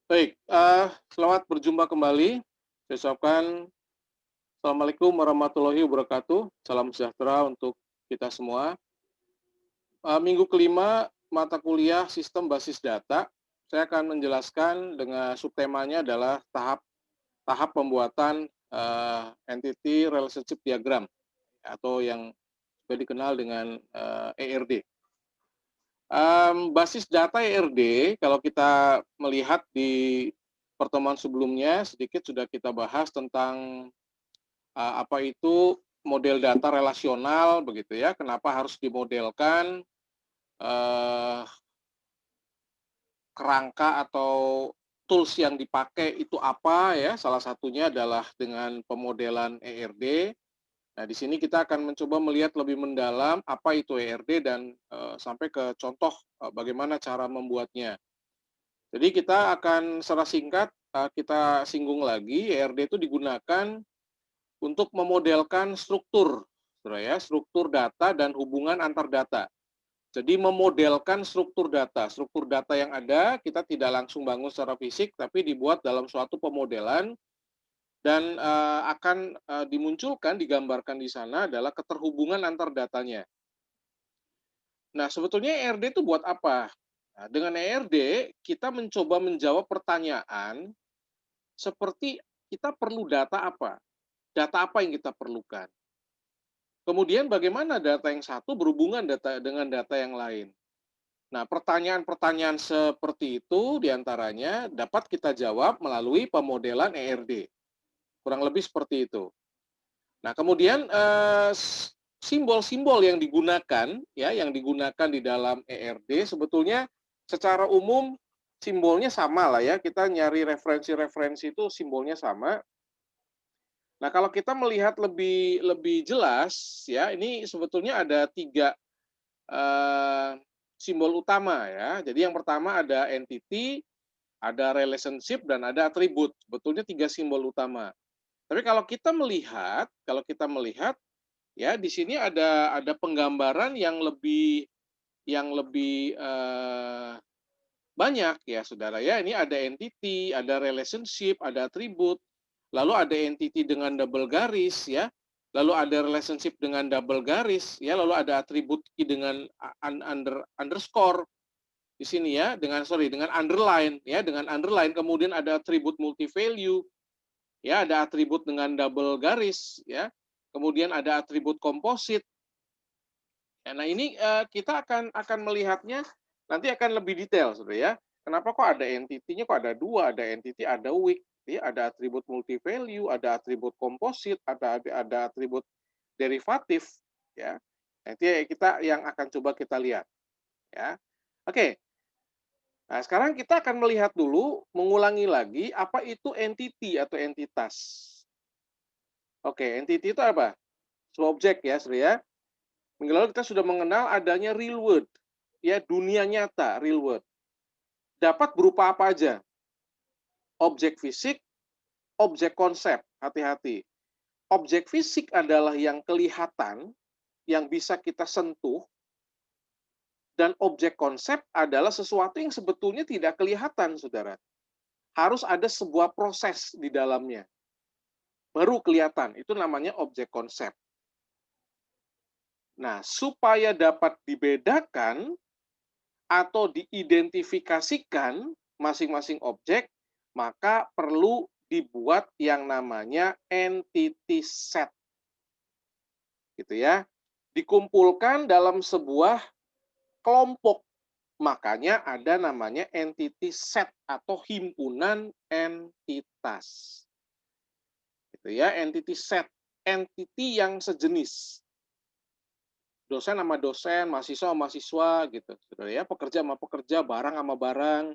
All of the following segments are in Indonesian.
Baik, selamat berjumpa kembali. Saya ucapkan Assalamualaikum warahmatullahi wabarakatuh. Salam sejahtera untuk kita semua. Minggu kelima mata kuliah Sistem Basis Data. Saya akan menjelaskan dengan subtemanya adalah tahap tahap pembuatan Entity Relationship Diagram atau yang juga dikenal dengan ERD. Basis data ERD, kalau kita melihat di pertemuan sebelumnya, sedikit sudah kita bahas tentang apa itu model data relasional begitu ya, kenapa harus dimodelkan, eee, kerangka atau tools yang dipakai itu apa ya, salah satunya adalah dengan pemodelan ERD. Nah, di sini kita akan mencoba melihat lebih mendalam apa itu ERD dan, sampai ke contoh, bagaimana cara membuatnya. Jadi kita akan secara singkat, kita singgung lagi, ERD itu digunakan untuk memodelkan struktur, saudara ya, struktur data dan hubungan antar data. Jadi memodelkan struktur data yang ada, kita tidak langsung bangun secara fisik, tapi dibuat dalam suatu pemodelan dan akan dimunculkan, digambarkan di sana adalah keterhubungan antar datanya. Nah, sebetulnya ERD itu buat apa? Nah, dengan ERD kita mencoba menjawab pertanyaan seperti kita perlu data apa? Data apa yang kita perlukan? Kemudian bagaimana data yang satu berhubungan dengan data yang lain? Nah, pertanyaan-pertanyaan seperti itu diantaranya dapat kita jawab melalui pemodelan ERD. Kurang lebih seperti itu. Nah, kemudian simbol-simbol yang digunakan ya, yang digunakan di dalam ERD sebetulnya secara umum simbolnya sama lah ya. Kita nyari referensi-referensi itu simbolnya sama. Nah, kalau kita melihat lebih lebih jelas ya, ini sebetulnya ada 3 simbol utama ya. Jadi yang pertama ada entity, ada relationship, dan ada atribut. Sebetulnya 3 simbol utama. Tapi kalau kita melihat ya di sini ada penggambaran yang lebih banyak ya Saudara ya. Ini ada entity, ada relationship, ada atribut, lalu ada entity dengan double garis ya, lalu ada relationship dengan double garis ya, lalu ada atribut dengan underscore di sini ya, dengan underline ya, dengan underline, kemudian ada atribut multi value ya, ada atribut dengan double garis ya, kemudian ada atribut komposit. Ya, nah ini kita akan melihatnya nanti akan lebih detail Saudara ya. Kenapa kok ada entity-nya kok ada dua, ada entity, ada weak, ya, ada atribut multi value, ada atribut komposit, ada atribut derivatif ya. Nanti kita yang akan coba kita lihat ya. Oke. Nah, sekarang kita akan melihat dulu, mengulangi lagi apa itu entity atau entitas. Oke, entity itu apa? Sebuah objek ya, Saudara ya. Minggu lalu kita sudah mengenal adanya real world, ya, dunia nyata, real world. Dapat berupa apa aja? Objek fisik, objek konsep, hati-hati. Objek fisik adalah yang kelihatan, yang bisa kita sentuh, dan objek konsep adalah sesuatu yang sebetulnya tidak kelihatan, Saudara. Harus ada sebuah proses di dalamnya. Baru kelihatan, itu namanya objek konsep. Nah, supaya dapat dibedakan atau diidentifikasikan masing-masing objek, maka perlu dibuat yang namanya entity set. Gitu ya. Dikumpulkan dalam sebuah kelompok. Makanya ada namanya entity set atau himpunan entitas. Gitu ya, entity set, entity yang sejenis. Dosen sama dosen, mahasiswa sama mahasiswa gitu, Saudara ya, pekerja sama pekerja, barang sama barang,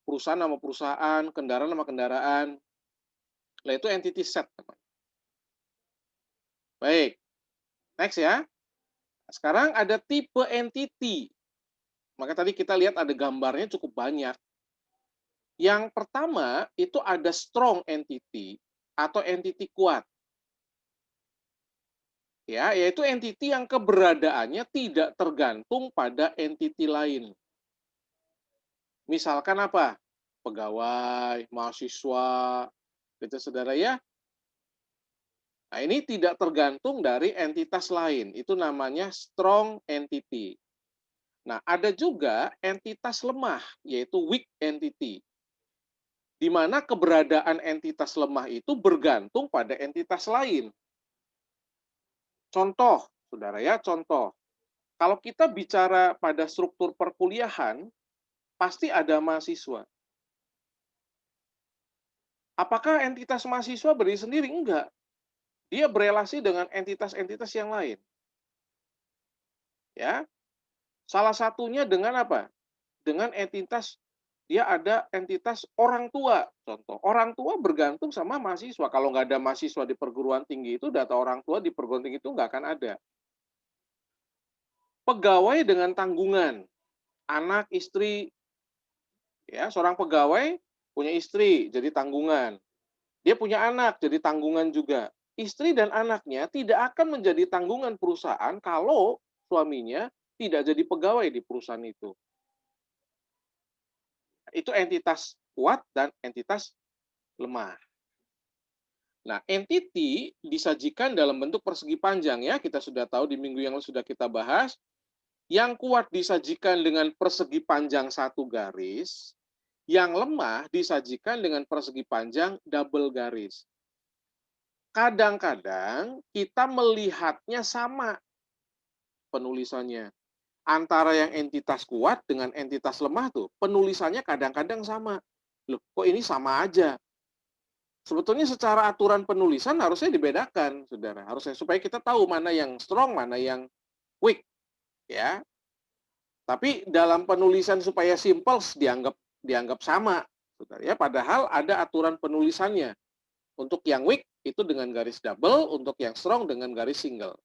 perusahaan sama perusahaan, kendaraan sama kendaraan. Nah, itu entity set. Baik, next ya. Sekarang ada tipe entity. Maka tadi kita lihat ada gambarnya cukup banyak. Yang pertama itu ada strong entity atau entity kuat. Ya, yaitu entity yang keberadaannya tidak tergantung pada entity lain. Misalkan apa? pegawai, mahasiswa, gitu saudara ya. Nah, ini tidak tergantung dari entitas lain, itu namanya strong entity. Nah, ada juga entitas lemah, yaitu weak entity, di mana keberadaan entitas lemah itu bergantung pada entitas lain. Contoh, saudara ya, contoh. Kalau kita bicara pada struktur perkuliahan, pasti ada mahasiswa. Apakah entitas mahasiswa berdiri sendiri? Enggak. Dia berelasi dengan entitas-entitas yang lain. Ya, salah satunya dengan apa? Dengan entitas, dia ada entitas orang tua. Contoh, orang tua bergantung sama mahasiswa. Kalau nggak ada mahasiswa di perguruan tinggi itu, data orang tua di perguruan tinggi itu nggak akan ada. Pegawai dengan tanggungan, anak, istri, ya, seorang pegawai punya istri jadi tanggungan. Dia punya anak jadi tanggungan juga. Istri dan anaknya tidak akan menjadi tanggungan perusahaan kalau suaminya tidak jadi pegawai di perusahaan itu. Itu entitas kuat dan entitas lemah. Nah, entity disajikan dalam bentuk persegi panjang ya, kita sudah tahu di minggu yang lalu sudah kita bahas. Yang kuat disajikan dengan persegi panjang satu garis, yang lemah disajikan dengan persegi panjang double garis. Kadang-kadang kita melihatnya sama penulisannya. Antara yang entitas kuat dengan entitas lemah tuh, penulisannya kadang-kadang sama. Loh, kok ini sama aja? Sebetulnya secara aturan penulisan harusnya dibedakan, saudara. Harusnya supaya kita tahu mana yang strong, mana yang weak, ya. Tapi dalam penulisan supaya simple dianggap dianggap sama, saudara. Ya, padahal ada aturan penulisannya. Untuk yang weak itu dengan garis double, untuk yang strong dengan garis single.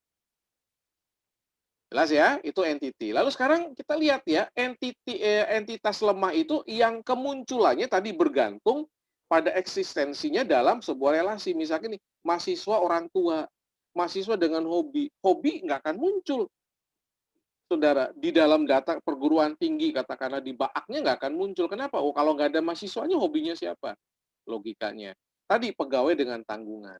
Jelas ya, itu entity. Lalu sekarang kita lihat ya, entitas lemah itu yang kemunculannya tadi bergantung pada eksistensinya dalam sebuah relasi. Misalnya nih, mahasiswa orang tua, mahasiswa dengan hobi. Hobi nggak akan muncul, saudara. Di dalam data perguruan tinggi, katakanlah di Baaknya nggak akan muncul. Kenapa? Oh, kalau nggak ada mahasiswanya, hobinya siapa? Logikanya. Tadi pegawai dengan tanggungan.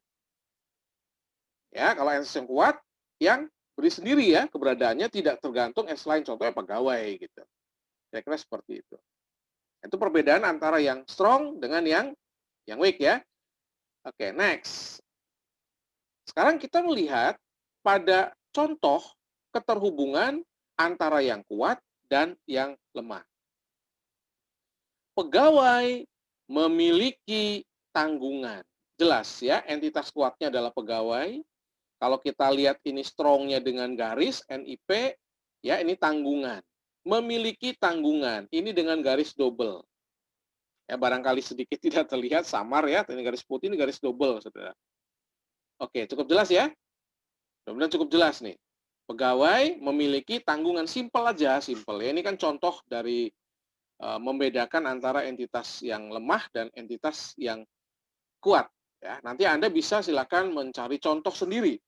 Ya, kalau entitas yang kuat, yang beri sendiri ya, keberadaannya tidak tergantung lain, contohnya pegawai gitu. Kira-kira seperti itu. Itu perbedaan antara yang strong dengan yang weak ya. Oke, next. Sekarang kita melihat pada contoh keterhubungan antara yang kuat dan yang lemah. Pegawai memiliki tanggungan. Jelas ya, entitas kuatnya adalah pegawai. Kalau kita lihat ini strong-nya dengan garis NIP, ya ini tanggungan. Memiliki tanggungan, ini dengan garis double. Ya barangkali sedikit tidak terlihat samar ya, ini garis putih, ini garis double, saudara. Oke, cukup jelas ya? Mudah-mudahan cukup jelas nih. Pegawai memiliki tanggungan, simple aja, simple. Ya, ini kan contoh dari membedakan antara entitas yang lemah dan entitas yang kuat. Ya, nanti Anda bisa silakan mencari contoh sendiri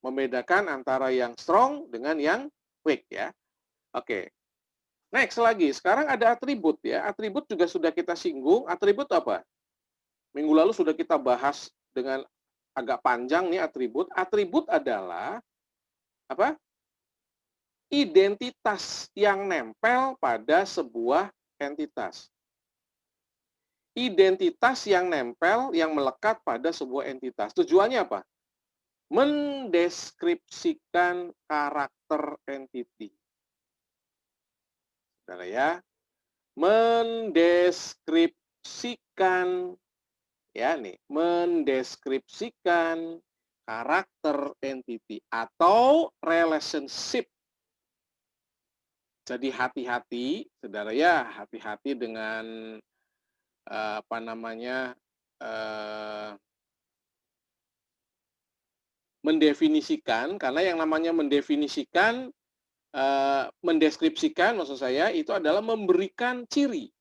membedakan antara yang strong dengan yang weak ya. Oke. Next lagi, sekarang ada atribut ya. Atribut juga sudah kita singgung. Atribut apa? Minggu lalu sudah kita bahas dengan agak panjang nih atribut. Atribut adalah apa? Identitas yang nempel pada sebuah entitas. Identitas yang nempel, yang melekat pada sebuah entitas. Tujuannya apa? Mendeskripsikan karakter entiti. Saudara ya, mendeskripsikan ya nih, mendeskripsikan karakter entity atau relationship. Jadi hati-hati, saudara ya, hati-hati dengan apa namanya mendefinisikan, karena yang namanya mendefinisikan, mendeskripsikan maksud saya itu adalah memberikan ciri.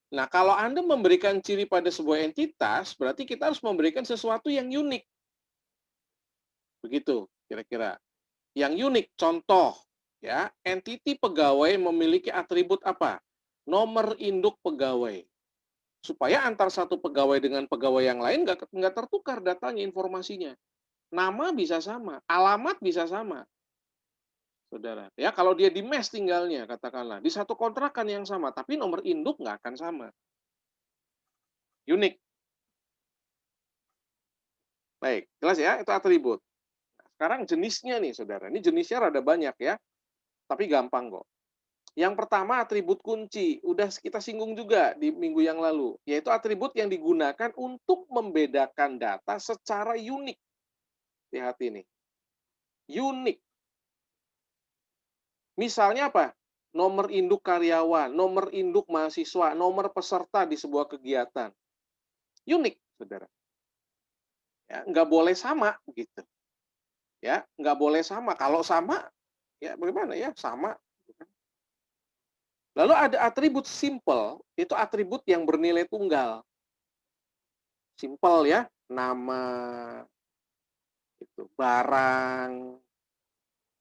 Nah, kalau Anda memberikan ciri pada sebuah entitas, berarti kita harus memberikan sesuatu yang unik. Begitu, kira-kira. Yang unik, contoh, ya, entiti pegawai memiliki atribut apa? nomor induk pegawai. Supaya antar satu pegawai dengan pegawai yang lain nggak tertukar datanya, informasinya. Nama bisa sama, alamat bisa sama, saudara. Ya, kalau dia di mes tinggalnya, katakanlah, di satu kontrakan yang sama, tapi nomor induk nggak akan sama. Unik. Baik, jelas ya, itu atribut. Sekarang jenisnya nih, saudara. Ini jenisnya rada banyak ya, tapi gampang kok. Yang pertama atribut kunci, udah kita singgung juga di minggu yang lalu, yaitu atribut yang digunakan untuk membedakan data secara unik. Lihat ini, unik. Misalnya apa? Nomor induk karyawan, nomor induk mahasiswa, nomor peserta di sebuah kegiatan. Unik, saudara. Ya, nggak boleh sama, gitu. Ya, nggak boleh sama. Kalau sama, ya bagaimana ya? Sama. Lalu ada atribut simple, itu atribut yang bernilai tunggal. Simple ya, nama, itu barang,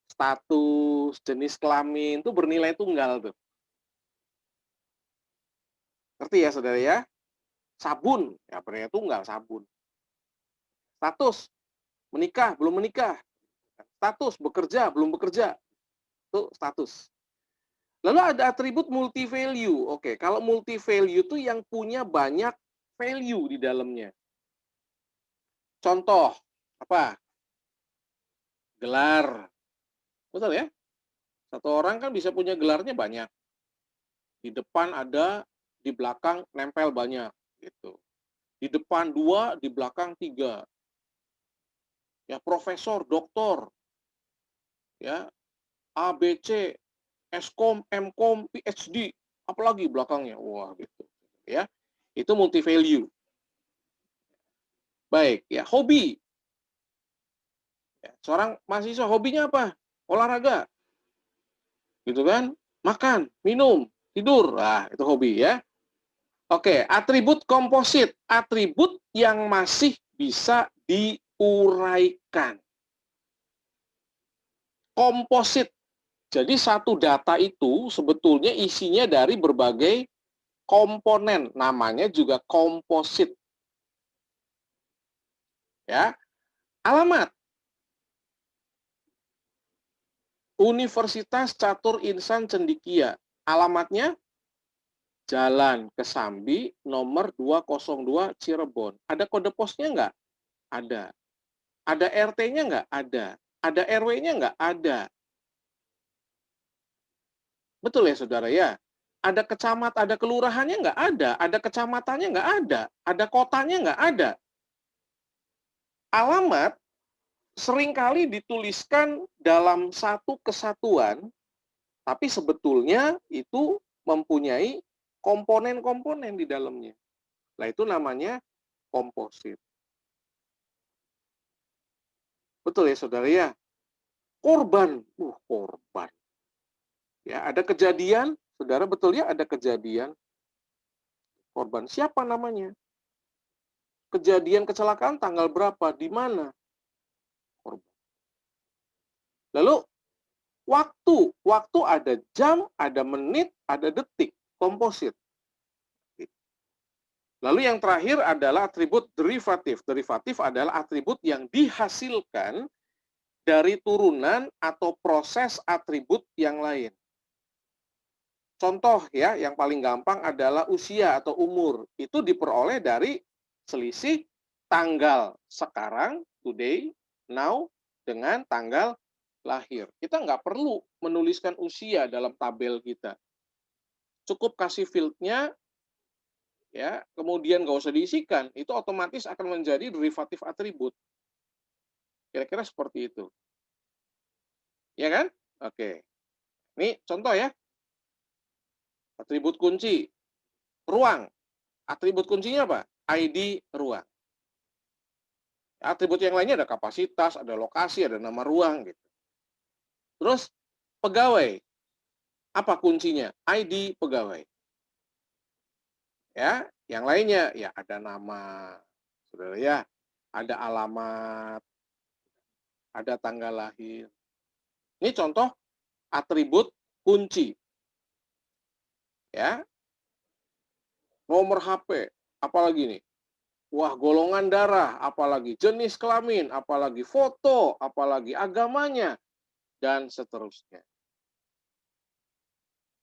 status, jenis kelamin, itu bernilai tunggal tuh. Ngerti ya saudara ya? Sabun, ya bernilai tunggal, sabun. Status, menikah, belum menikah. Status, bekerja, belum bekerja. Itu status. Lalu ada atribut multi value. Oke, kalau multi value itu yang punya banyak value di dalamnya. Contoh, apa? Gelar. Betul ya? Satu orang kan bisa punya gelarnya banyak. Di depan ada, di belakang nempel banyak. Gitu. Di depan 2, di belakang 3. Ya, profesor, doktor, ya, ABC, Eskom, Mkom, PhD, apalagi belakangnya. Wah, gitu. Ya. Itu multi value. Baik, ya, hobi. Ya, seorang mahasiswa hobinya apa? Olahraga. Gitu kan? Makan, minum, tidur. Nah, itu hobi ya. Oke, atribut komposit, atribut yang masih bisa diuraikan. Komposit. Jadi satu data itu sebetulnya isinya dari berbagai komponen, namanya juga komposit. Ya. Alamat. Universitas Catur Insan Cendikia. Alamatnya Jalan Kesambi nomor 202 Cirebon. Ada kode posnya nggak? Ada. Ada RT-nya nggak? Ada. Ada RW-nya nggak? Ada. Betul ya saudara ya? Ada kecamat, ada kelurahannya nggak? Ada. Ada kecamatannya nggak? Ada. Ada kotanya nggak? Ada. Alamat seringkali dituliskan dalam satu kesatuan, tapi sebetulnya itu mempunyai komponen-komponen di dalamnya. Nah, itu namanya komposit. Betul ya saudara ya? Korban. Korban. Ya, ada kejadian, saudara betul ya ada kejadian korban. Siapa namanya? Kejadian kecelakaan tanggal berapa? Di mana? Korban. Lalu waktu ada jam, ada menit, ada detik, komposit. Lalu yang terakhir adalah atribut derivatif. Derivatif adalah atribut yang dihasilkan dari turunan atau proses atribut yang lain. Contoh ya, yang paling gampang adalah usia atau umur. Itu diperoleh dari selisih tanggal sekarang, today, now, dengan tanggal lahir. Kita nggak perlu menuliskan usia dalam tabel kita. Cukup kasih field-nya, ya, kemudian nggak usah diisikan. Itu otomatis akan menjadi derivatif atribut. Kira-kira seperti itu. Ya kan? Oke. Ini contoh ya. Atribut kunci. Ruang. Atribut kuncinya apa? ID ruang. Atribut yang lainnya ada kapasitas, ada lokasi, ada nama ruang gitu. Terus pegawai. Apa kuncinya? ID pegawai. Ya, yang lainnya ya ada nama saudara ya, ada alamat, ada tanggal lahir. Ini contoh atribut kunci. Ya. nomor HP, apalagi nih? Wah, golongan darah, apalagi jenis kelamin, apalagi foto, apalagi agamanya, dan seterusnya.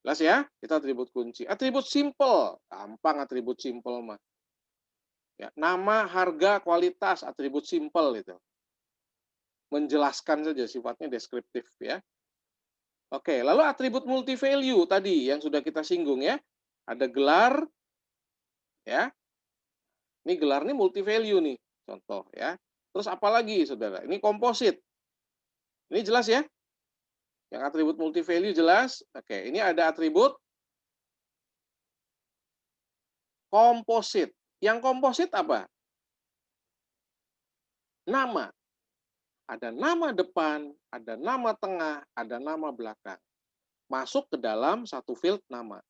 Jelas ya? Itu atribut kunci. Atribut simple, gampang atribut simple mah. Ya, nama, harga, kualitas, atribut simple itu. Menjelaskan saja, sifatnya deskriptif ya. Oke, lalu atribut multi value tadi yang sudah kita singgung ya. Ada gelar ya. Ini gelar nih multi value nih, contoh ya. Terus apalagi Saudara? Ini komposit. Ini jelas ya? Yang atribut multi value jelas. Oke, ini ada atribut komposit. Yang komposit apa? Nama. Ada nama depan, ada nama tengah, ada nama belakang. Masuk ke dalam satu field nama.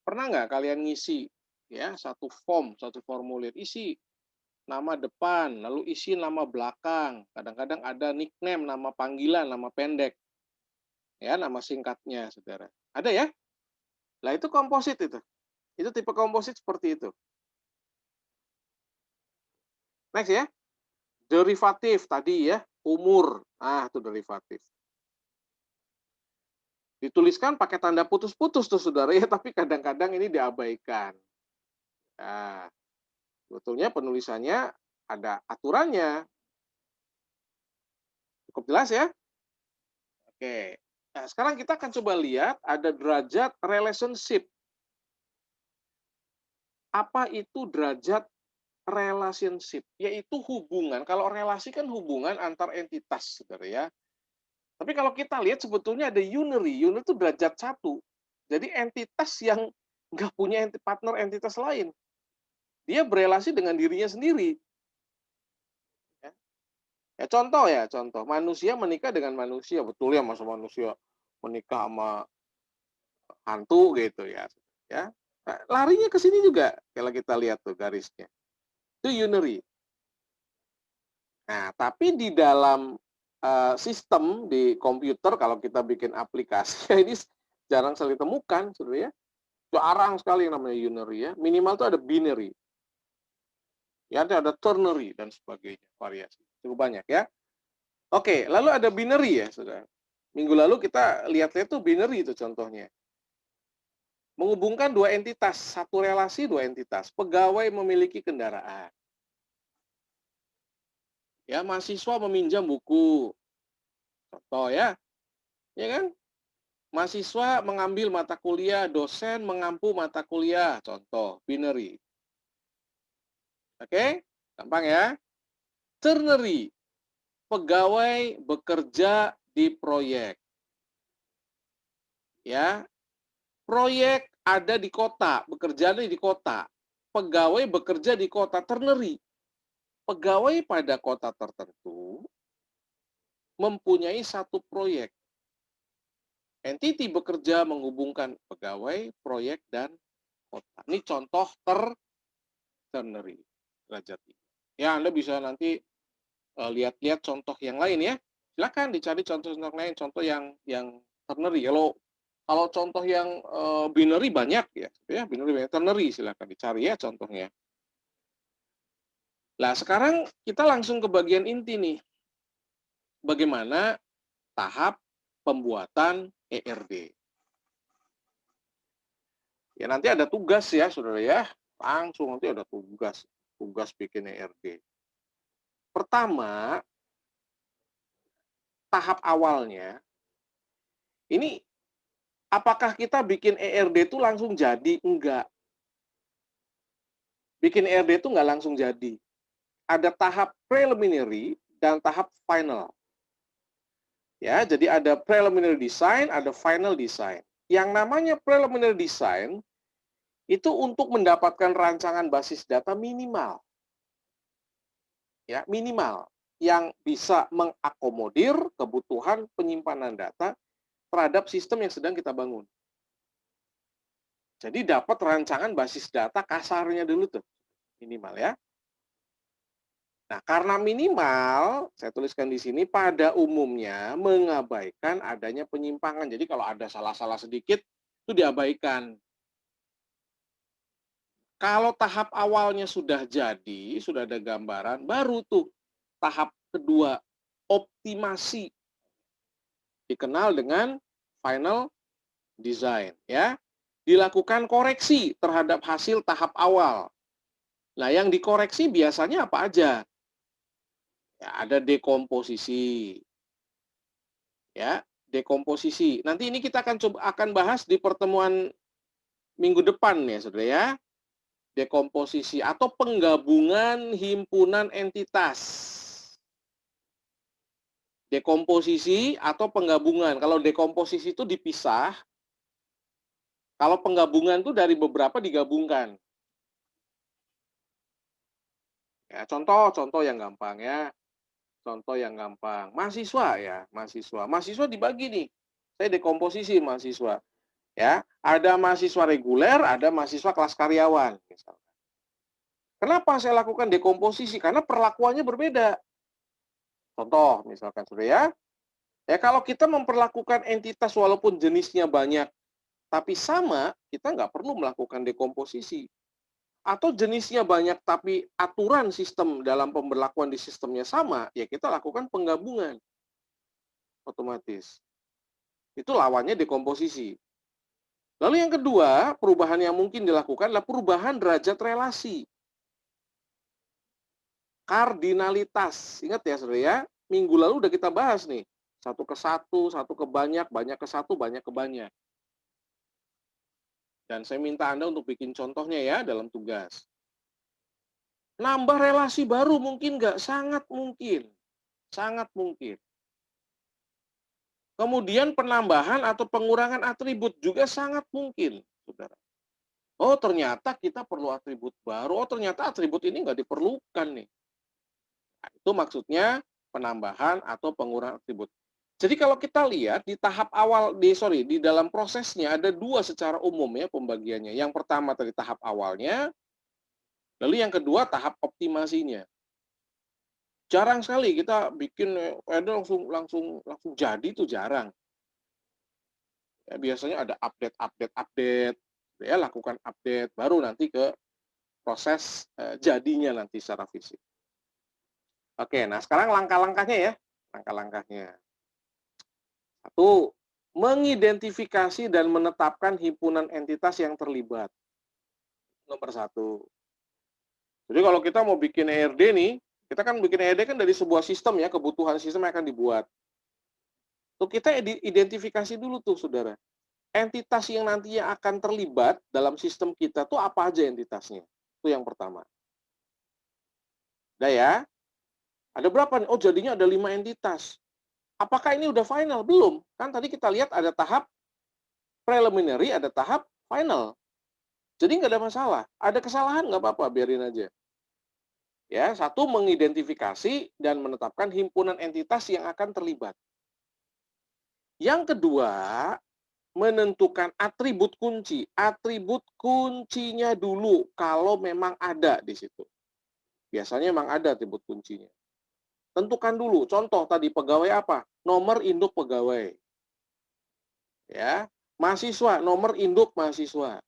Pernah nggak kalian ngisi ya satu form, satu formulir, isi nama depan, lalu isi nama belakang. Kadang-kadang ada nickname, nama panggilan, nama pendek. Ya, nama singkatnya, Saudara. Ada ya? Lah itu komposit itu. Itu tipe komposit seperti itu. Next ya. Derivatif tadi ya, umur. Ah, itu derivatif. Dituliskan pakai tanda putus-putus tuh Saudara ya, tapi kadang-kadang ini diabaikan. Nah, sebetulnya penulisannya ada aturannya. Cukup jelas ya? Oke. Nah, sekarang kita akan coba lihat ada derajat relationship. Apa itu derajat relationship? Yaitu hubungan. Kalau relasi kan hubungan antar entitas, Saudara ya. Tapi kalau kita lihat sebetulnya ada unary. Unary itu derajat satu. Jadi entitas yang nggak punya partner entitas lain. Dia berelasi dengan dirinya sendiri. Ya, contoh. Manusia menikah dengan manusia. Betul ya, masa manusia menikah sama hantu gitu ya. Ya, nah, larinya ke sini juga kalau kita lihat tuh garisnya. Itu unary. Nah, tapi di dalam sistem di komputer kalau kita bikin aplikasi ini jarang sekali temukan, Saudara ya. Jarang sekali yang namanya unary ya. Minimal tuh ada binary. Ya, ada ternary dan sebagainya, variasi. Cukup banyak ya. Oke, lalu ada binary ya, Saudara. Minggu lalu kita lihat-lihat tuh binary itu contohnya. Menghubungkan dua entitas, satu relasi dua entitas. Pegawai memiliki kendaraan. Ya, mahasiswa meminjam buku. Contoh ya. Ya kan? Mahasiswa mengambil mata kuliah, dosen mengampu mata kuliah. Contoh, binary. Oke? Gampang ya. Ternary. Pegawai bekerja di proyek. Ya. Proyek ada di kota, bekerja di kota. Pegawai bekerja di kota. Ternary. Pegawai pada kota tertentu mempunyai satu proyek. Entity bekerja menghubungkan pegawai, proyek, dan kota. Ini contoh ternary, derajat 3. Ya, Anda bisa nanti lihat-lihat contoh yang lain ya. Silakan dicari contoh-contoh lain, contoh yang ternary. Kalau contoh yang binary banyak ya binary banyak, ternary silakan dicari ya contohnya. Nah, sekarang kita langsung ke bagian inti nih. Bagaimana tahap pembuatan ERD. Ya nanti ada tugas ya, Saudara ya. Langsung nanti ada tugas bikin ERD. Pertama, tahap awalnya ini apakah kita bikin ERD itu langsung jadi? Enggak. Bikin ERD itu enggak langsung jadi. Ada tahap preliminary dan tahap final. Ya, jadi ada preliminary design, ada final design. Yang namanya preliminary design itu untuk mendapatkan rancangan basis data minimal. Ya, minimal yang bisa mengakomodir kebutuhan penyimpanan data terhadap sistem yang sedang kita bangun. Jadi dapat rancangan basis data kasarnya dulu tuh, minimal ya. Nah, karena minimal, saya tuliskan di sini pada umumnya mengabaikan adanya penyimpangan. Jadi kalau ada salah-salah sedikit itu diabaikan. Kalau tahap awalnya sudah jadi, sudah ada gambaran, baru tuh tahap kedua, optimasi, dikenal dengan final design ya. Dilakukan koreksi terhadap hasil tahap awal. Nah, yang dikoreksi biasanya apa aja? Ya, ada dekomposisi, ya, dekomposisi. Nanti ini kita akan bahas di pertemuan minggu depan ya, Saudara ya. Dekomposisi atau penggabungan himpunan entitas. Dekomposisi atau penggabungan. Kalau dekomposisi itu dipisah, kalau penggabungan itu dari beberapa digabungkan. Ya, contoh yang gampang ya. Contoh yang gampang. Mahasiswa ya, mahasiswa. Mahasiswa dibagi nih. Saya dekomposisi mahasiswa. Ya, ada mahasiswa reguler, ada mahasiswa kelas karyawan misalnya. Kenapa saya lakukan dekomposisi? Karena perlakuannya berbeda. Contoh misalkan Saudara ya. Ya kalau kita memperlakukan entitas walaupun jenisnya banyak tapi sama, kita nggak perlu melakukan dekomposisi. Atau jenisnya banyak tapi aturan sistem dalam pemberlakuan di sistemnya sama, ya kita lakukan penggabungan otomatis. Itu lawannya dekomposisi. Lalu yang kedua, perubahan yang mungkin dilakukan adalah perubahan derajat relasi. Kardinalitas. Ingat ya Saudara ya, minggu lalu udah kita bahas nih. Satu ke satu, satu ke banyak ke satu, banyak ke banyak. Dan saya minta Anda untuk bikin contohnya ya dalam tugas. Nambah relasi baru mungkin nggak? Sangat mungkin. Sangat mungkin. Kemudian penambahan atau pengurangan atribut juga sangat mungkin, Saudara. Oh, ternyata kita perlu atribut baru. Oh, ternyata atribut ini nggak diperlukan nih. Nah, itu maksudnya penambahan atau pengurangan atribut. Jadi kalau kita lihat di tahap awal, di dalam prosesnya ada dua secara umum ya pembagiannya. Yang pertama tadi tahap awalnya, lalu yang kedua tahap optimasinya. Jarang sekali kita bikin langsung jadi itu jarang. Ya, biasanya ada update, ya lakukan update, baru nanti ke proses jadinya nanti secara fisik. Oke, nah sekarang langkah-langkahnya ya, langkah-langkahnya. Satu, mengidentifikasi dan menetapkan himpunan entitas yang terlibat. Nomor satu. Jadi kalau kita mau bikin ERD nih, kita kan bikin ERD kan dari sebuah sistem ya, kebutuhan sistem yang akan dibuat. Tuh kita identifikasi dulu tuh, Saudara. Entitas yang nantinya akan terlibat dalam sistem kita tuh apa aja entitasnya? Itu yang pertama. Udah ya? Ada berapa nih? Oh, jadinya ada 5 entitas. Apakah ini udah final? Belum. Kan tadi kita lihat ada tahap preliminary, ada tahap final. Jadi nggak ada masalah. Ada kesalahan nggak apa-apa, biarin aja. Ya, satu mengidentifikasi dan menetapkan himpunan entitas yang akan terlibat. Yang kedua, menentukan atribut kunci. Atribut kuncinya dulu kalau memang ada di situ. Biasanya memang ada atribut kuncinya. Tentukan dulu. Contoh tadi pegawai apa? Nomor induk pegawai. Ya, mahasiswa, nomor induk mahasiswa.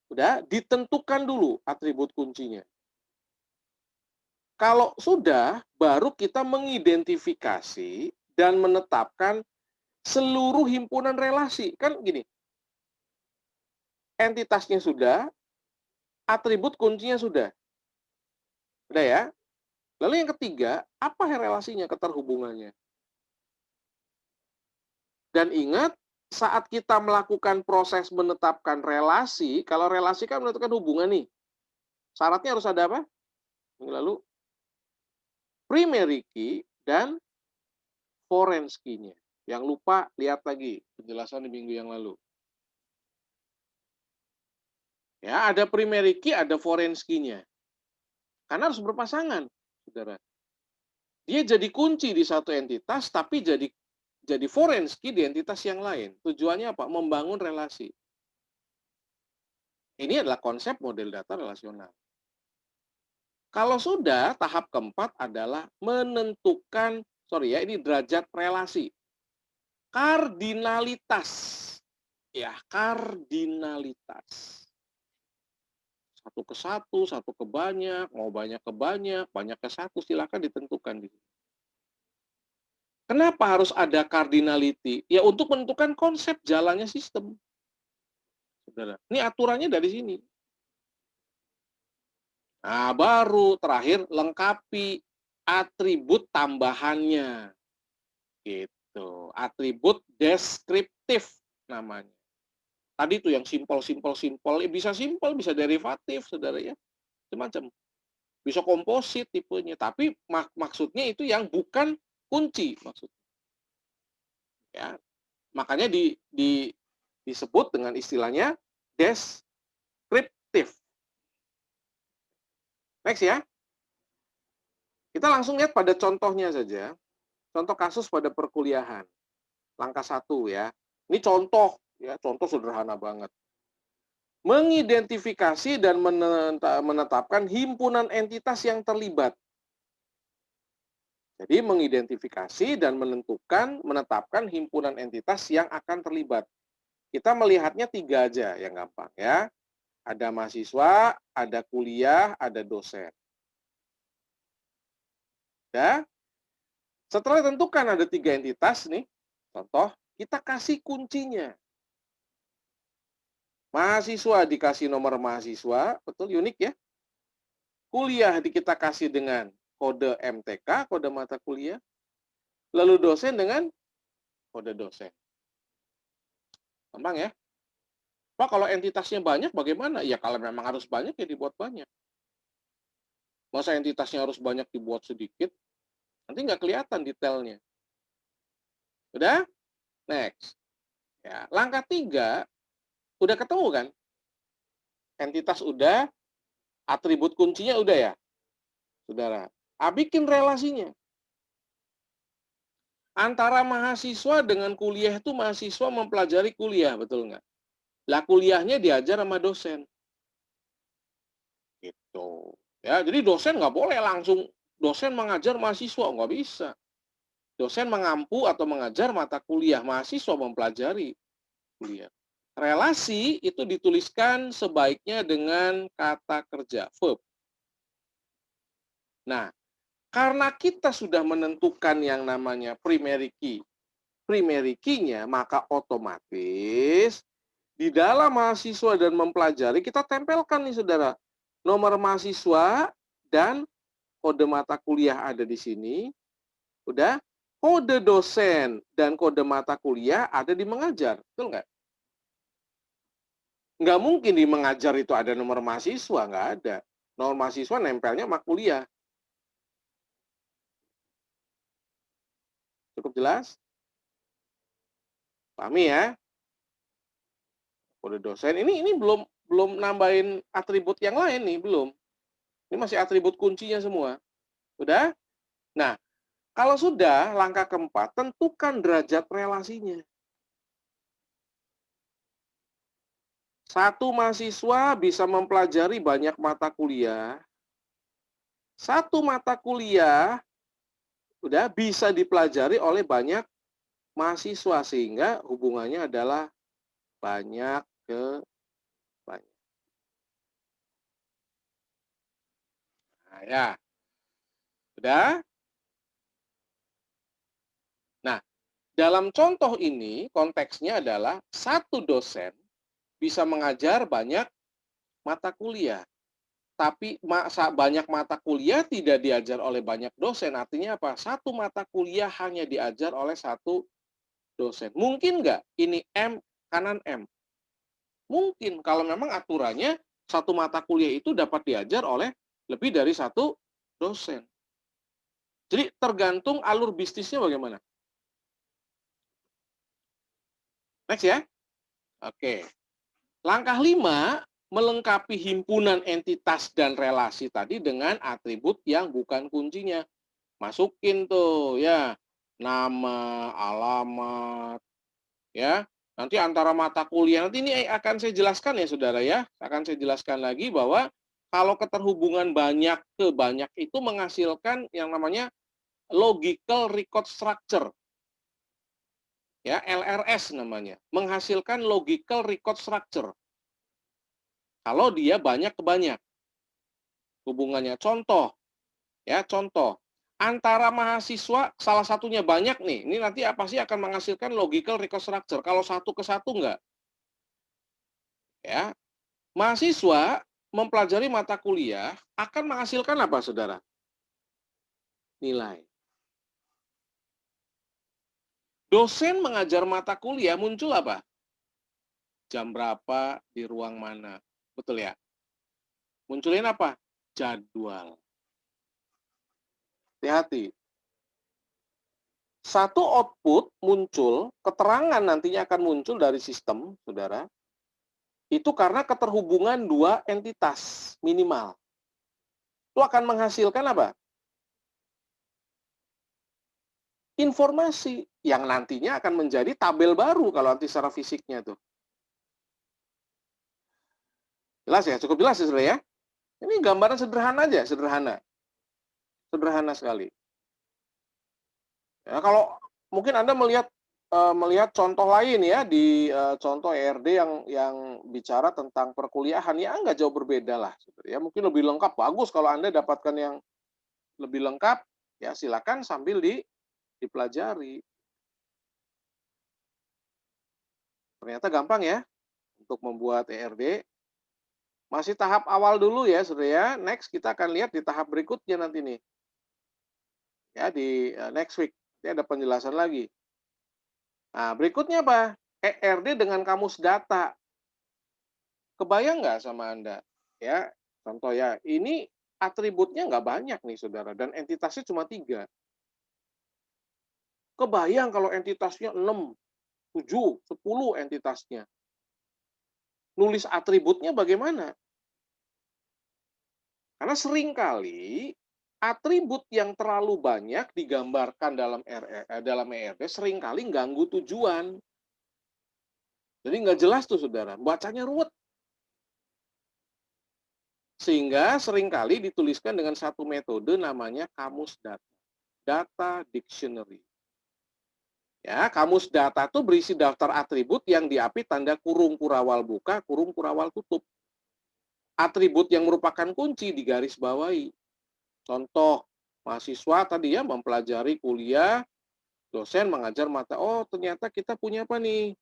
Udah, ditentukan dulu atribut kuncinya. Kalau sudah, baru kita mengidentifikasi dan menetapkan seluruh himpunan relasi. Kan gini, entitasnya sudah, atribut kuncinya sudah. Udah ya? Lalu yang ketiga, apa relasinya, keterhubungannya? Dan ingat, saat kita melakukan proses menetapkan relasi, kalau relasi kan menentukan hubungan nih. Syaratnya harus ada apa? Lalu primary key dan foreign key-nya. Yang lupa, lihat lagi penjelasan di minggu yang lalu. Ya, ada primary key, ada foreign key-nya. Karena harus berpasangan, Saudara. Dia jadi kunci di satu entitas, tapi jadi foreign key di entitas yang lain. Tujuannya apa? Membangun relasi. Ini adalah konsep model data relasional. Kalau sudah, tahap keempat adalah menentukan, ini derajat relasi. Kardinalitas. Ya, kardinalitas. satu ke banyak, mau banyak ke satu, silakan ditentukan di sini. Kenapa harus ada cardinality? Ya untuk menentukan konsep jalannya sistem, saudara. Ini aturannya dari sini. Nah, baru terakhir lengkapi atribut tambahannya. Gitu. Atribut deskriptif namanya. Tadi tuh yang simpel, bisa simpel, bisa derivatif, saudara ya. Macam-macam. Bisa komposit tipenya, tapi maksudnya itu yang bukan kunci maksudnya. Ya. Makanya disebut dengan istilahnya deskriptif. Next ya. Kita langsung lihat pada contohnya saja. Contoh kasus pada perkuliahan. Langkah 1 ya. Ini contoh ya, contoh sederhana banget. Mengidentifikasi dan menetapkan himpunan entitas yang terlibat. Jadi mengidentifikasi dan menetapkan himpunan entitas yang akan terlibat. Kita melihatnya 3 aja yang gampang ya. Ada mahasiswa, ada kuliah, ada dosen. Ya. Setelah tentukan ada 3 entitas nih, contoh, kita kasih kuncinya. Mahasiswa dikasih nomor mahasiswa, betul unik ya. Kuliah kita kasih dengan kode MTK, kode mata kuliah. Lalu dosen dengan kode dosen. Gampang ya. Pak, kalau entitasnya banyak bagaimana? Ya kalau memang harus banyak ya dibuat banyak. Masa entitasnya harus banyak dibuat sedikit? Nanti nggak kelihatan detailnya. Udah? Next. Ya, langkah 3, udah ketemu kan? Entitas udah, atribut kuncinya udah ya, saudara. Bikin relasinya. Antara mahasiswa dengan kuliah itu mahasiswa mempelajari kuliah, betul nggak? Lah kuliahnya diajar sama dosen. Gitu. Ya, jadi dosen nggak boleh langsung dosen mengajar mahasiswa, nggak bisa. Dosen mengampu atau mengajar mata kuliah, mahasiswa mempelajari kuliah. Relasi itu dituliskan sebaiknya dengan kata kerja, verb. Nah, karena kita sudah menentukan yang namanya primary key-nya, maka otomatis di dalam mahasiswa dan mempelajari kita tempelkan nih saudara, nomor mahasiswa dan kode mata kuliah ada di sini. Udah, kode dosen dan kode mata kuliah ada di mengajar, betul nggak? Nggak mungkin di mengajar itu ada nomor mahasiswa, nggak ada. Nomor mahasiswa nempelnya sama kuliah. Cukup jelas? Pahami ya? Kode dosen ini belum nambahin atribut yang lain nih, belum. Ini masih atribut kuncinya semua. Udah? Nah, kalau sudah, langkah keempat, tentukan derajat relasinya. Satu mahasiswa bisa mempelajari banyak mata kuliah. Satu mata kuliah udah bisa dipelajari oleh banyak mahasiswa sehingga hubungannya adalah banyak ke banyak. Nah, ya. Udah? Nah, dalam contoh ini konteksnya adalah satu dosen bisa mengajar banyak mata kuliah. Tapi banyak mata kuliah tidak diajar oleh banyak dosen. Artinya apa? Satu mata kuliah hanya diajar oleh satu dosen. Mungkin nggak ini M kanan M? Mungkin kalau memang aturannya satu mata kuliah itu dapat diajar oleh lebih dari satu dosen. Jadi tergantung alur bisnisnya bagaimana. Next ya. Oke. Langkah 5, melengkapi himpunan entitas dan relasi tadi dengan atribut yang bukan kuncinya. Masukin tuh ya, nama, alamat, ya. Nanti antara mata kuliah, nanti ini akan saya jelaskan ya saudara ya. Akan saya jelaskan lagi bahwa kalau keterhubungan banyak ke banyak itu menghasilkan yang namanya logical record structure. Ya, LRS namanya. Menghasilkan logical record structure. Kalau dia banyak ke banyak hubungannya. Contoh, ya contoh. Antara mahasiswa salah satunya banyak nih, ini nanti pasti akan menghasilkan logical reconstruction. Kalau satu ke satu enggak, ya. Mahasiswa mempelajari mata kuliah akan menghasilkan apa, Saudara? Nilai. Dosen mengajar mata kuliah muncul apa? Jam berapa, di ruang mana. Betul ya? Munculin apa? Jadwal. Hati-hati. Satu output muncul, keterangan nantinya akan muncul dari sistem, Saudara, itu karena keterhubungan dua entitas minimal. Itu akan menghasilkan apa? Informasi yang nantinya akan menjadi tabel baru kalau nanti secara fisiknya tuh. Jelas ya? Cukup jelas ya, Saudara ya? Ini gambaran sederhana aja, sederhana. Sederhana sekali. Ya, kalau mungkin Anda melihat contoh lain ya di contoh ERD yang bicara tentang perkuliahan, ya nggak jauh berbeda lah, ya mungkin lebih lengkap, bagus kalau Anda dapatkan yang lebih lengkap, ya silakan sambil dipelajari. Ternyata gampang ya untuk membuat ERD. Masih tahap awal dulu ya, Saudara ya. Next kita akan lihat di tahap berikutnya nanti nih. Ya di next week. Ini ada penjelasan lagi. Nah, berikutnya apa? ERD dengan kamus data. Kebayang nggak sama Anda? Ya, contoh ya, ini atributnya nggak banyak nih, Saudara, dan entitasnya cuma 3. Kebayang kalau entitasnya 6, 7, 10 entitasnya. Nulis atributnya bagaimana? Karena seringkali atribut yang terlalu banyak digambarkan dalam ERD seringkali ganggu tujuan. Jadi nggak jelas tuh, Saudara, bacanya ruwet. Sehingga seringkali dituliskan dengan satu metode namanya kamus data. Data dictionary. Ya, kamus data itu berisi daftar atribut yang diapit tanda kurung kurawal buka, kurung kurawal tutup. Atribut yang merupakan kunci digaris bawahi. Contoh, mahasiswa tadi ya mempelajari kuliah, dosen mengajar mata, oh ternyata kita punya apa nih?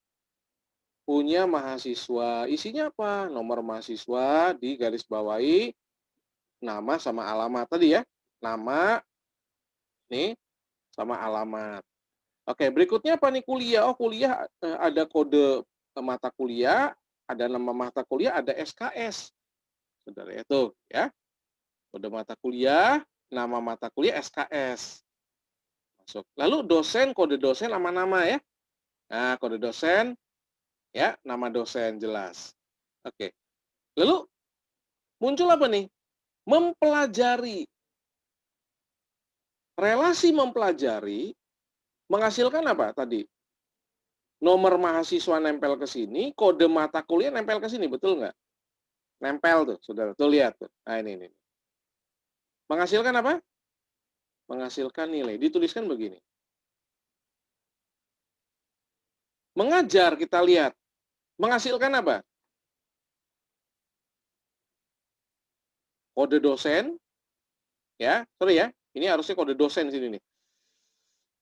Punya mahasiswa. Isinya apa? Nomor mahasiswa digaris bawahi, nama sama alamat tadi ya. Nama nih sama alamat. Oke, berikutnya apa nih kuliah? Oh, kuliah ada kode mata kuliah, ada nama mata kuliah, ada SKS. Saudara itu ya. Kode mata kuliah, nama mata kuliah, SKS. Masuk. Lalu dosen, kode dosen nama-nama ya. Nah, kode dosen ya, nama dosen jelas. Oke. Lalu muncul apa nih? Mempelajari. Relasi mempelajari menghasilkan apa tadi? Nomor mahasiswa nempel ke sini, kode mata kuliah nempel ke sini, betul nggak? Nempel tuh, Saudara. Tuh lihat tuh. Nah, ini. Menghasilkan apa? Menghasilkan nilai. Dituliskan begini. Mengajar kita lihat. Menghasilkan apa? Kode dosen, ya. Sorry ya. Ini harusnya kode dosen sini nih.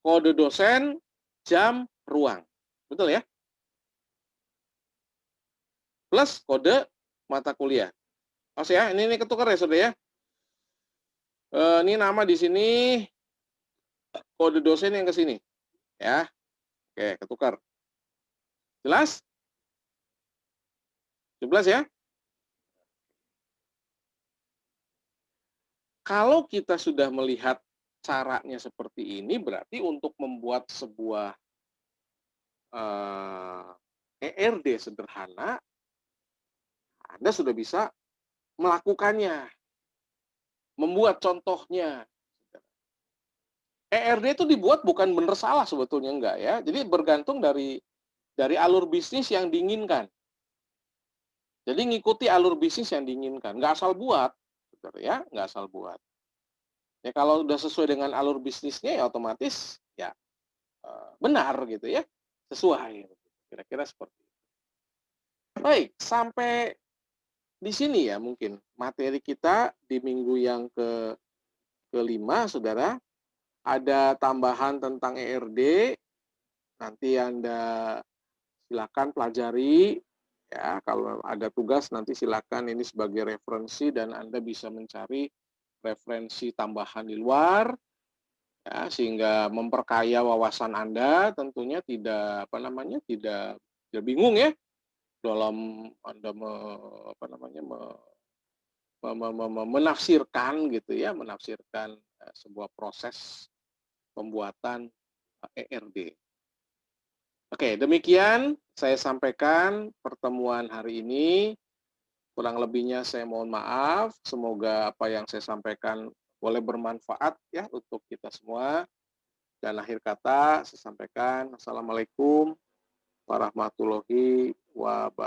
Kode dosen, jam, ruang. Betul ya? Plus kode mata kuliah. Mas ya, ini ketukar ya, Saudara ya. Ini nama di sini, kode dosen yang ke sini. Ya. Oke, ketukar. Jelas? Jelas ya? Kalau kita sudah melihat caranya seperti ini, berarti untuk membuat sebuah ERD sederhana, Anda sudah bisa melakukannya, membuat contohnya. ERD itu dibuat bukan benar salah sebetulnya, enggak ya. Jadi bergantung dari alur bisnis yang diinginkan. Jadi ngikuti alur bisnis yang diinginkan, nggak asal buat, ya, nggak asal buat. Ya kalau udah sesuai dengan alur bisnisnya ya otomatis ya benar gitu ya, sesuai. Kira-kira seperti itu. Baik, sampai di sini ya mungkin materi kita di minggu yang kelima, Saudara, ada tambahan tentang ERD, nanti Anda silakan pelajari, ya, kalau ada tugas nanti silakan ini sebagai referensi dan Anda bisa mencari referensi tambahan di luar, ya, sehingga memperkaya wawasan Anda, tentunya tidak, apa namanya, tidak bingung ya, dalam Anda apa namanya, menafsirkan gitu ya, menafsirkan, sebuah proses pembuatan, ERD. Oke, demikian saya sampaikan pertemuan hari ini. Kurang lebihnya saya mohon maaf. Semoga apa yang saya sampaikan boleh bermanfaat ya untuk kita semua. Dan akhir kata saya sampaikan, Assalamualaikum warahmatullahi wabarakatuh.